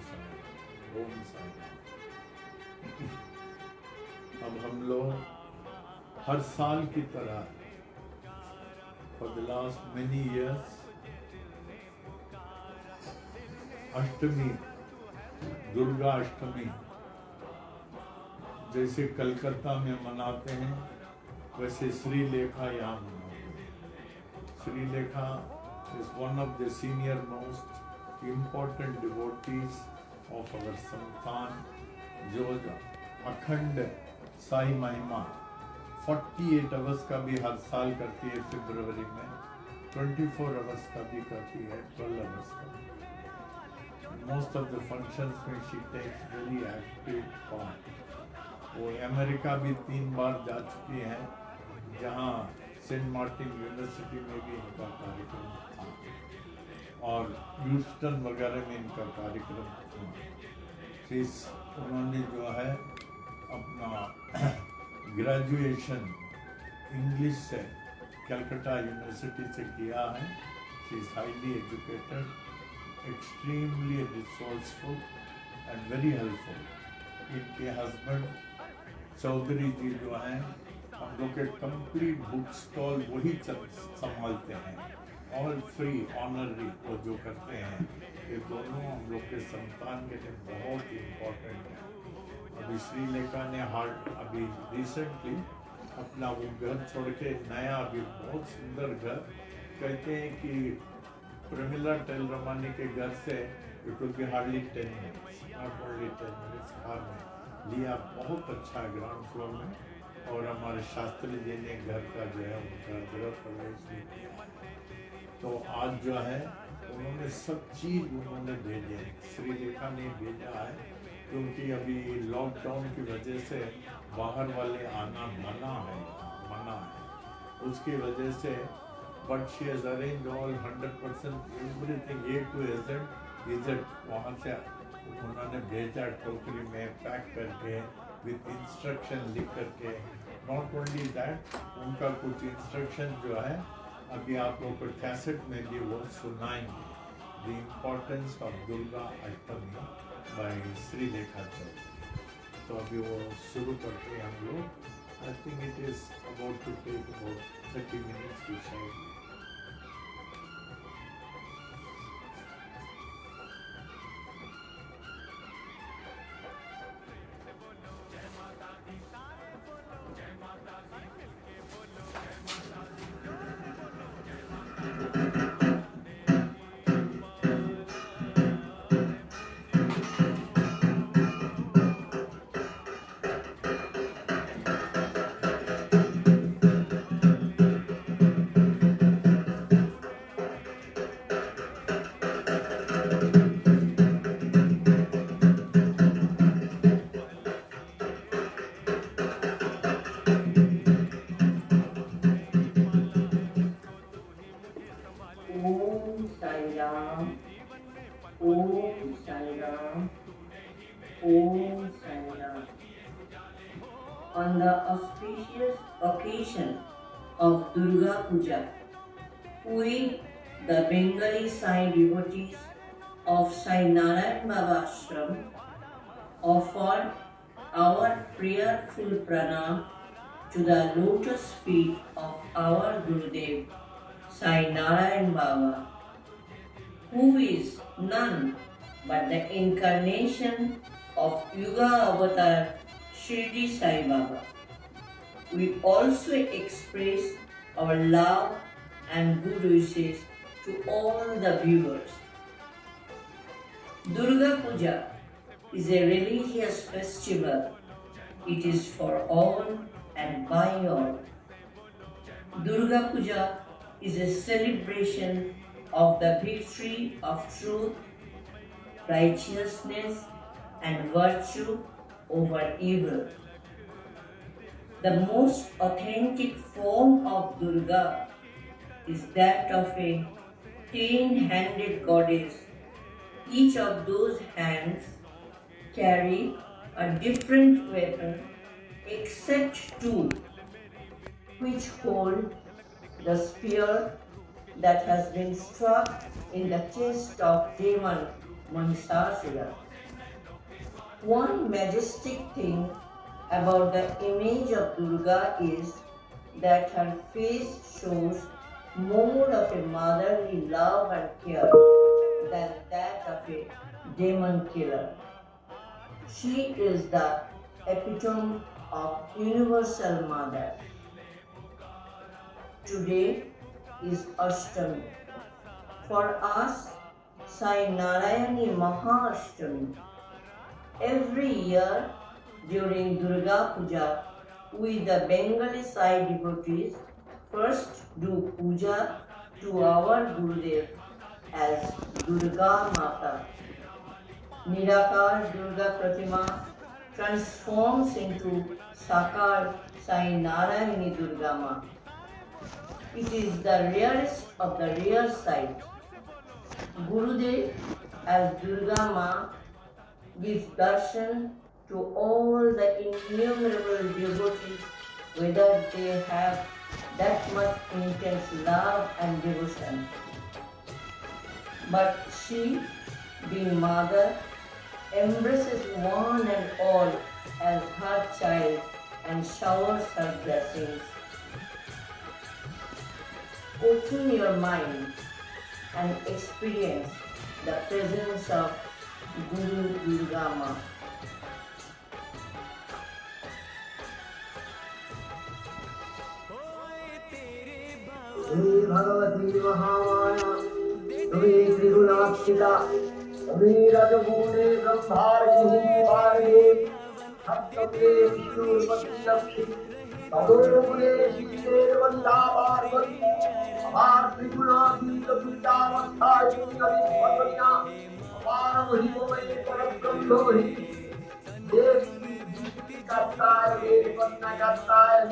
साईं, ओम साईं। अब हम लोग हर साल की तरह for the last many years अष्टमी, दुर्गा अष्टमी जैसे कलकत्ता में मनाते हैं वैसे श्रीलेखा यहाँ मनाते हैं। Shrilekha is one of the senior most important devotees of our संतान, जो अखंड साई महिमा 48 आवर्स का भी हर साल करती है फरवरी में, 24 आवर्स का भी करती है, 12 आवर्स का भी। मोस्ट ऑफ द फंक्शंस में she takes very active part. वो अमेरिका भी 3 बार जा चुकी हैं, जहाँ सेंट मार्टिन यूनिवर्सिटी में भी इनका कार्यक्रम था और ह्यूस्टन वगैरह में इनका कार्यक्रम था। फिर उन्होंने जो है अपना ग्रेजुएशन इंग्लिश से कलकत्ता यूनिवर्सिटी से किया है। She is highly educated, extremely resourceful and very helpful. इनके हस्बैंड चौधरी जी जो हैं, हम लोग के कंप्लीट बुक स्टॉल वही संभालते हैं, ऑल फ्री ऑनररी वो जो करते हैं। ये दोनों हम लोग के संतान के लिए बहुत इम्पोर्टेंट है। अभी श्रीलेखा ने अभी रिसेंटली अपना वो घर छोड़ के नया, अभी बहुत सुंदर घर, कहते हैं कि प्रमिला टेलरमानी के घर से it will be hardly 10 minutes, not only 10 minutes, car में लिया। बहुत अच्छा है ग्राउंड फ्लोर में। और हमारे शास्त्री जी ने घर का जो है उनका गृह प्रवेश भी किया। तो आज जो है उन्होंने सब चीज़ उन्होंने भेजे हैं, श्रीलेखा ने भेजा है, क्योंकि अभी लॉकडाउन की वजह से बाहर वाले आना मना है। उसकी वजह से but she has arrange all 100% everything A to Z वहाँ से उन्होंने भेजा, टोकरी में पैक करके विथ इंस्ट्रक्शन लिख करके। नॉट ओनली दैट, उनका कुछ इंस्ट्रक्शन जो है अभी आप लोग को कैसेट में भी वो सुनाएंगे, the importance of Durga Ashtami by Shrilekha Chaudhary. तो अभी वो शुरू करते हैं हम लोग। I think it is about to take about 30 minutes to शायद। On the auspicious occasion of Durga Puja, we, the Bengali Sai devotees of Sai Narayan Baba Ashram, offer our prayerful pranam to the lotus feet of our Gurudev, Sai Narayan Baba, who is none but the incarnation of Yuga Avatar Shirdi Sai Baba. We also express our love and good wishes to all the viewers. Durga Puja is a religious festival. It is for all and by all. Durga Puja is a celebration of the victory of truth, righteousness, and virtue over evil. The most authentic form of Durga is that of a 10-handed goddess. Each of those hands carry a different weapon except two, which hold the spear that has been struck in the chest of demon Mahisasura. One majestic thing about the image of Durga is that her face shows more of a motherly love and care than that of a demon killer. She is the epitome of universal mother. Today is Ashtami. For us, Sai Narayani Mahashtami. Every year during Durga Puja, we the Bengali Sai devotees first do puja to our Gurudev as Durga Mata. Nirakar Durga Pratima transforms into Sakar Sai Narayani Durga Ma. It is the rarest of the rare sight. Gurudev as Durga Ma gives darshan to all the innumerable devotees, whether they have that much intense love and devotion. But she, being mother, embraces one and all as her child and showers her blessings. Open your mind and experience the presence of Guru Durga Ma. Shri Bhagwati Mahamaya तुम्हें त्रिगुणाक्षिता तुम्हें रजगुणे ब्रह्मार्गिनी वारे सप्तमे विष्णुपति लक्ष्मी तदोगुणे शिवेर वंदा पार्वती अपार त्रिगुणातीत पुण्यावस्थायी अधिपत्या अपार महिममय परब्रह्म ही देवी कर्ताय देवी पन्ना कर्ताय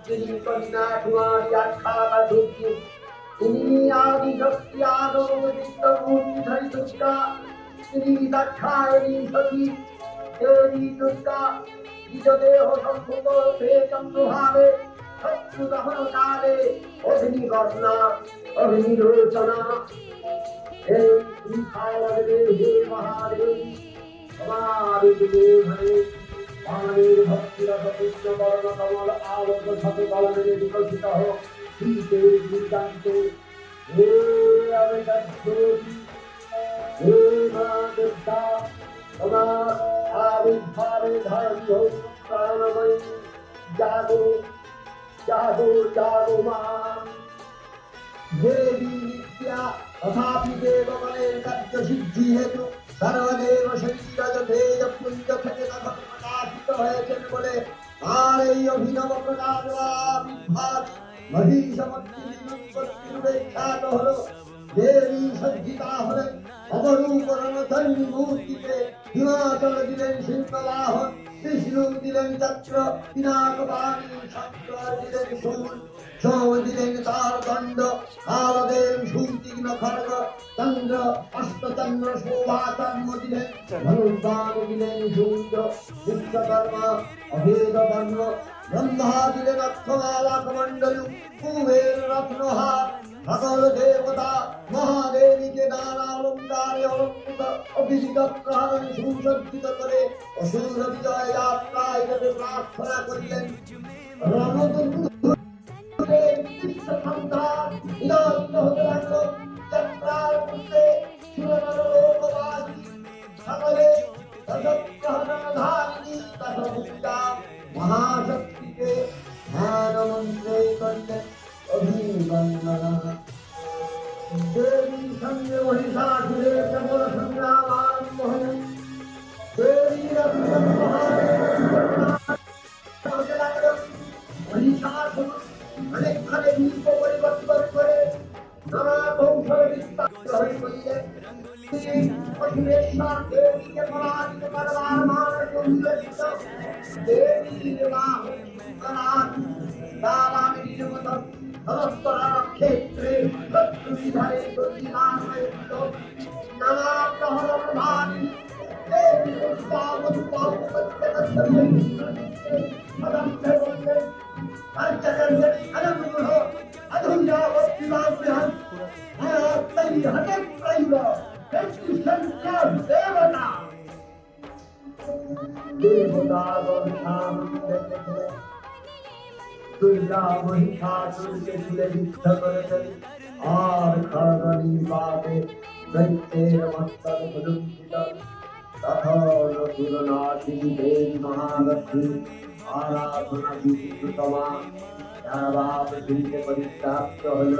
श्री कन्या कुमारी आख्याता देवी इन्हीं आदि शक्ति आरोपित मूर्ति धरी दुर्गा श्री दक्षायणी सती देवी दुर्गा निज देह संभूत भेदम सुहावे शत्रु दहन काले अग्नि वर्णा अग्नि रोचना हे श्री हे महादेवी हमारे गुरु पाणिर भक्ति रस कृष्ण वर्ण कमल आवत छत कल में विकसित हो श्रीते श्रीकांते हे अविदत्तोति हे मां दुर्गा हमार आविर्भावे धर्म हो प्राणमयी जागो जागो जागो मां देवी नित्या तथापि देवमने तस्य सिद्धि हेतु सर्वदेव शरीरज तेज पुंज खचित प्रकाशित हयचन बोले आरे अभिनव प्रकाश आविर्भाव महिषमत्तिरुख्यात हलो देवी सज्जिता हले अवरूपरण धन्य मूर्तिते हिमाचल दिलेन सिंहलाहन विष्णु दिलेन चक्र पिनाकपाणि शंकर दिलेन शूल सोम दिलेन तारदंड कालदेव शूतिग्न खड्ग चंद्र अष्टचंद्र शोभा तन्म दिलेन धनुर्बाण दिलेन शूद्र विश्वकर्मा अभेद वर्ण ब्रह्मा दिलेन अक्षमाला कमंडलु कुबेर रत्नहार सकल देवता महादेवी के नाना अलंकार अलंकृत अभिजित प्राण सुसज्जित करे असुर विजय यात्रा एते प्रार्थना करिलेन रणदुर्ग महाशक्ति के ध्यान मंत्र करते अभिवंदना देवी संग महिषासुरे प्रबल संग्रामान मोहन देवी रत्न महिषासुर अनेक खले दीप परिवर्तन करे नाना कौशल विस्तार हरि बोलिए पशुरेश्वर देवी के पराजित करवार मान को देवी विवाह करार दावा निजमत नमस्कार क्षेत्रे शत्रुविधरे दुर्दिनामय नाना प्रहरण भारी देवी दुर्गा मधुपाव पत्यकस्तमयी अदम से बोलते अर्चकर्षण अनमुहो अधुया वत्तिलाभ्यहं तैः हठप्रैव कृष्ण देवता देवता गौशाम दुर्गा महिषासुर के तुले युद्ध करते और खरगनी बाते दैत्य मस्तक भुलुंठित तथा नकुलनाथी देवी महालक्ष्मी आराधना विष्णुतमा यावाप के परित्याग हल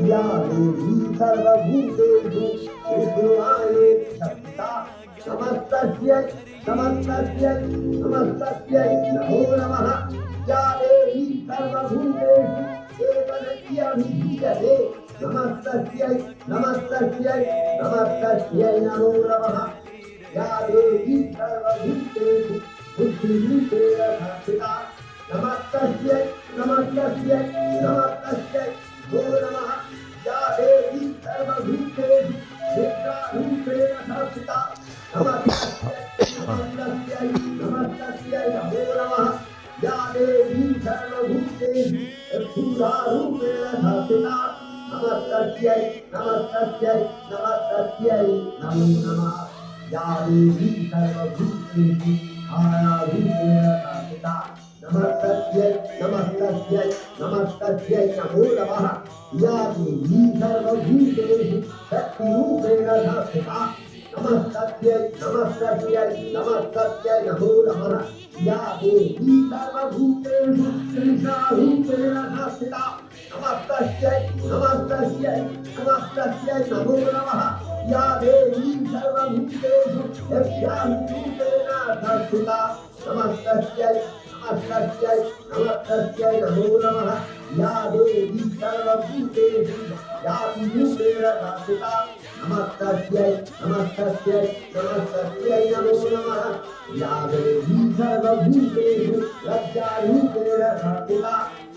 या देवी सर्वभूतेषु विष्णुआये शक्ता नमस्तस्यै नमस्तस्यै नमस्तस्यै नमो नमः या देवी सर्वभूतेषु एकनित्यभिधीयते नमस्तस्यै नमस्तस्यै नमस्तस्यै नमो नमः या देवी सर्वभूतेषु बुद्धिरूपेण संस्थिता नमस्तस्यै नमस्तस्यै नमस्तस्यै नमो नमः या देवी सर्वभूतेषु विद्यारूपेण संस्थिता नमस्तस्यै नमस्तस्यै नमस्तस्यै नमो नमः या देवी सर्वभूतेषु स्थूलारूपेण संस्थिता नमस्तस्यै नमस्तस्यै नमस्तस्यै नमो नमः या देवी सर्वभूतेषु कायारूपेण संस्थिता नमस्तस्यै नमस्तस्यै नमस्तस्यै नमो नमः या देवी सर्वभूतेषु शक्तिरूपेण संस्थिता नमस्तस्यै नमस्तस्यै नमस्तस्यै नमो नमः या देवी सर्वभूतेषु कृष्णारूपेण संस्थिता नमस्तस्यै नमस्तस्यै नमस्तस्यै नमो नमः या देवी सर्वभूतेषु यज्ञारूपेण संस्थिता नमस्तस्यै नमस्तस्यै नमस्तस्यै नमो नमः या देवी सर्वभूतेषु यातिरूपेण संस्थिता नमस्तस्यै नमस्तस्यै नमस्तस्यै नमो नमः या देवी सर्वभूतेषु लज्जारूपेण संस्थिता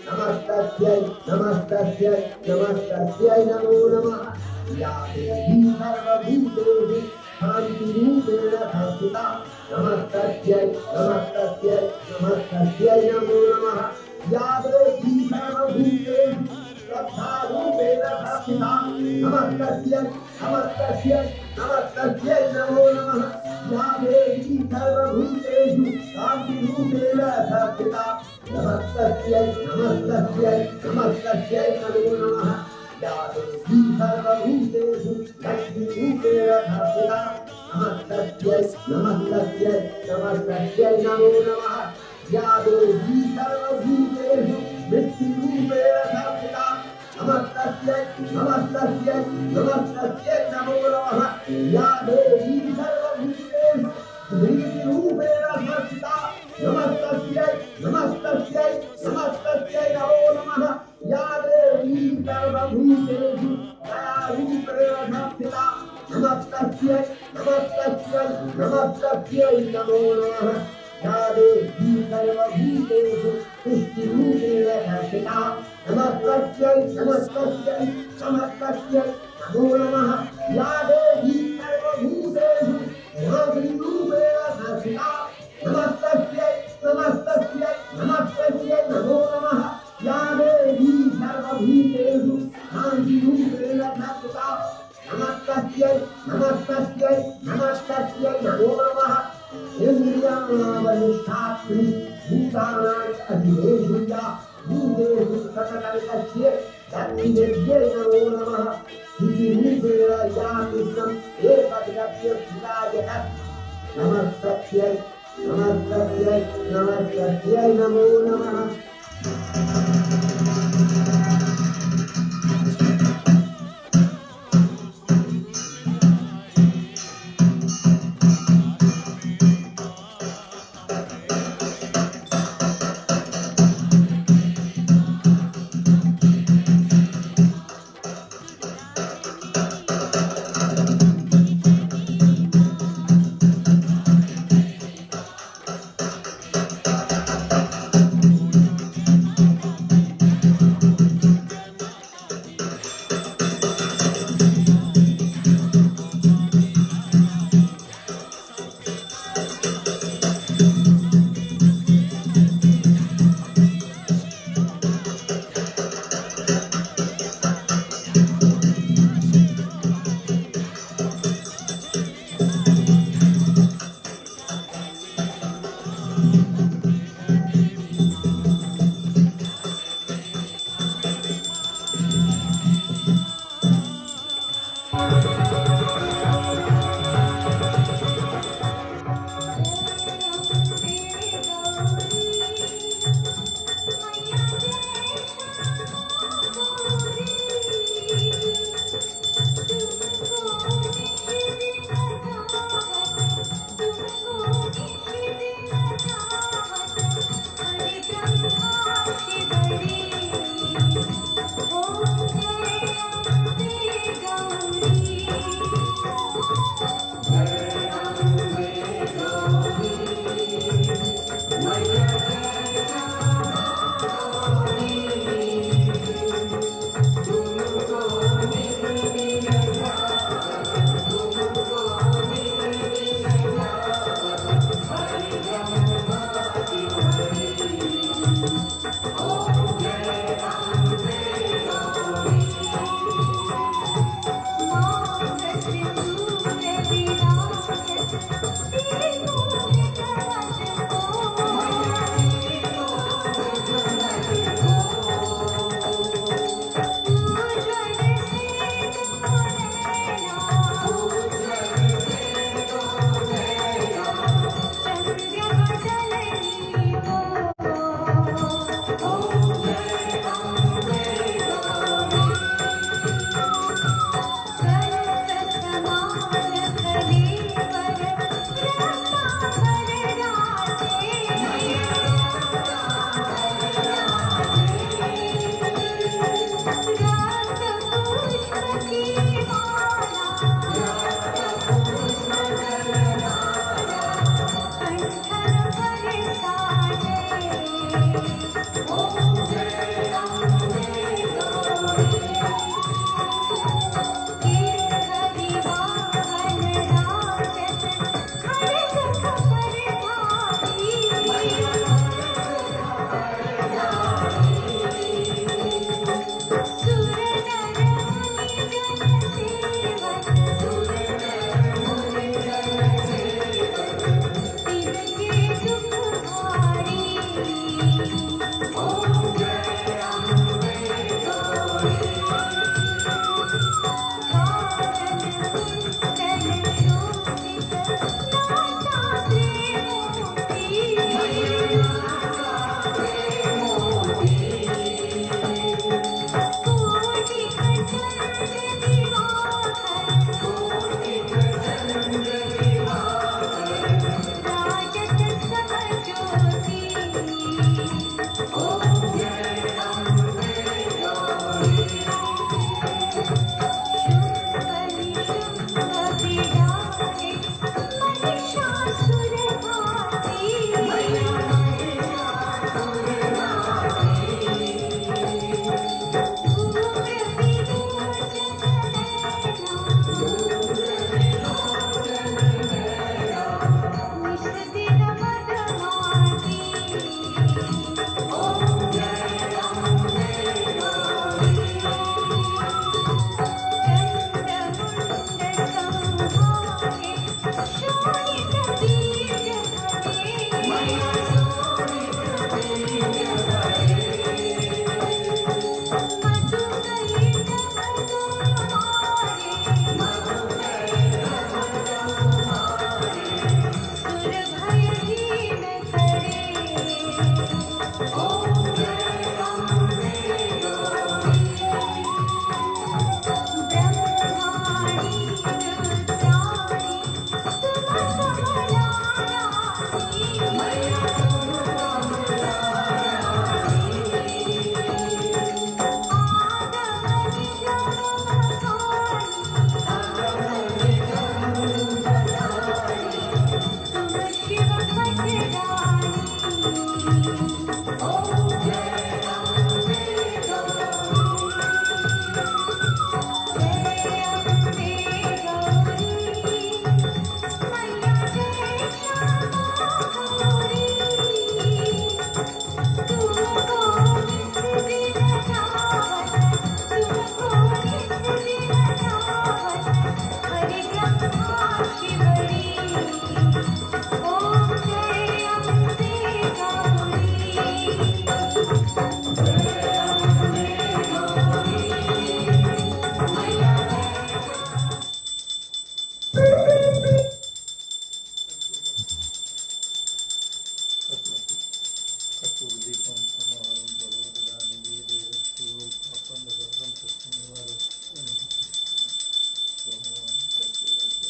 नमस्तस्यै नमस्तस्यै नमस्तस्यै नमो नमः या देवी सर्वभूतेषु शान्तिरूपेण संस्थिता नमस्तस्यै नमस्तस्यै नमस्तस्यै नमो नमः या देवी सर्वभूतेषु श्रद्धारूपेण संस्थिता नमस्तस्यै नमस्तस्यै नमस्तस्यै नमो नमः या देवी सर्वभूतेषु शान्तिरूपेण संस्थिता नमस्तस्यै नमस्तस्यै नमस्तस्यै नमो नमः या देवी सर्वभूतेषु लक्ष्मीरूपेण संस्थिता नमस्तस्यै नमस्तस्यै नमस्तस्यै नमो नमः या देवी सर्वभूतेषु वृत्तिरूपेण संस्थिता नमस्तस्यै नमस्तस्यै नमस्तस्यै नमो नमः या देवी सर्वभूतेषु धृतिरूपेण संस्थिता नमस्तस्यै नमस्तस्यै नमस्तस्यै नमो नमः या देवी सर्वभूतेषु दयारूपेण संस्थिता नमस्तस्यै नमस्तस्यै नमस्तस्यै नमो नमः या देवी सर्वभूतेषु पुष्टिरूपेण संस्थिता नमस्तस्यै नमस्तस्यै नमस्तस्यै नमो नमः या देवी सर्वभूतेषु ज्ञानरूपेण संस्थिता नमस्तस्यै नमस्तस्यै नमस्तस्यै नमो नमः या देवी सर्वभूतेषु शान्तिरूपेण संस्थिता नमस्तस्यै नमस्तस्यै नमस्तस्यै नमो नमः इंद्रियावनिष्ठात्रि भूतानां अधिदेषु या भूतेषु सकलविषये दक्षिणेभ्ये नमो नमः स्थितिरूपेण या कृष्णम् एकगत्य स्थिताय नमस्तस्यै नमस्तस्यै नमस्तस्यै नमो नमः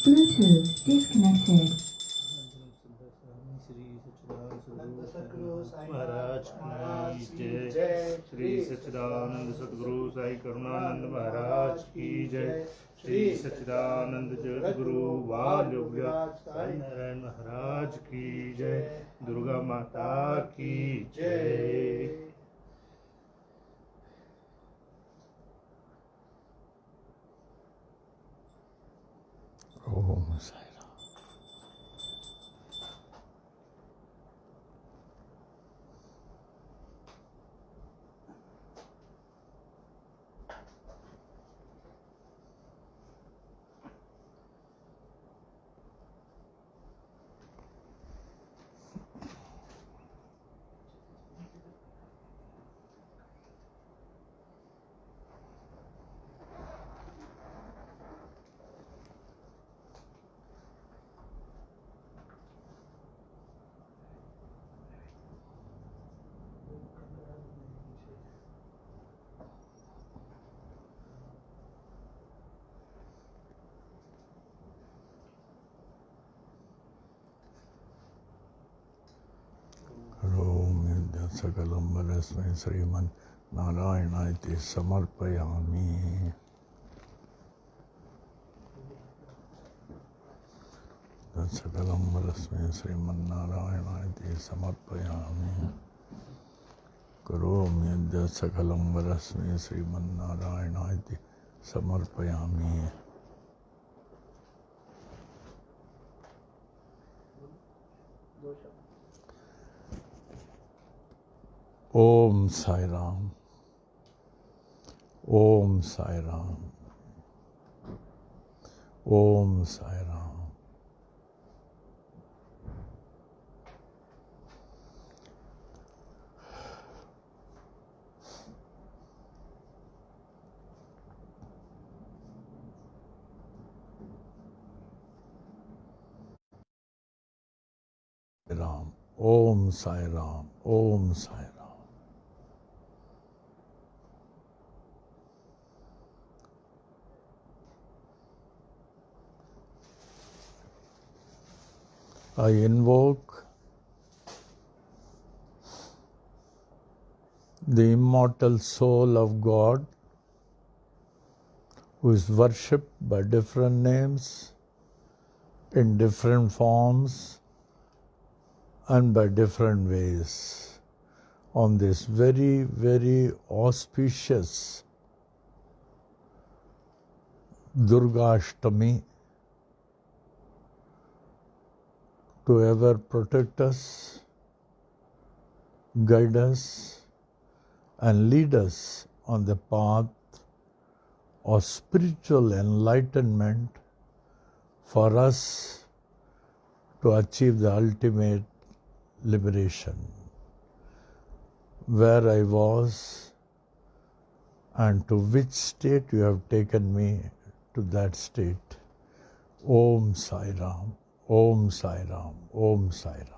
Bluetooth disconnected. महाराज की जय। श्री सच्चिदानंद सद्गुरु साई करुणानंद महाराज की जय। श्री सच्चिदानंद जगतगुरु बाल योगराज साई नारायण महाराज की जय। दुर्गा माता की जय। ओम साई राम। सकलं वरस्मै श्रीमन् नारायणाय समर्पयामि। सकलं वरस्मै श्रीमन् नारायणाय समर्पयामि। करोमि यद्यत् सकलं वरस्मै श्रीमन् नारायणाय समर्पयामि। ओम साई राम। ओम साई राम। ओम साई राम। राम। ओम साई राम। ओम Sai Ram. I invoke the immortal soul of God, who is worshipped by different names, in different forms, and by different ways, on this very, very auspicious Durga Ashtami, to ever protect us, guide us, and lead us on the path of spiritual enlightenment for us to achieve the ultimate liberation. Where I was and to which state you have taken me, to that state. Om Sai Ram. Om Sai Ram. Om Sai Ram.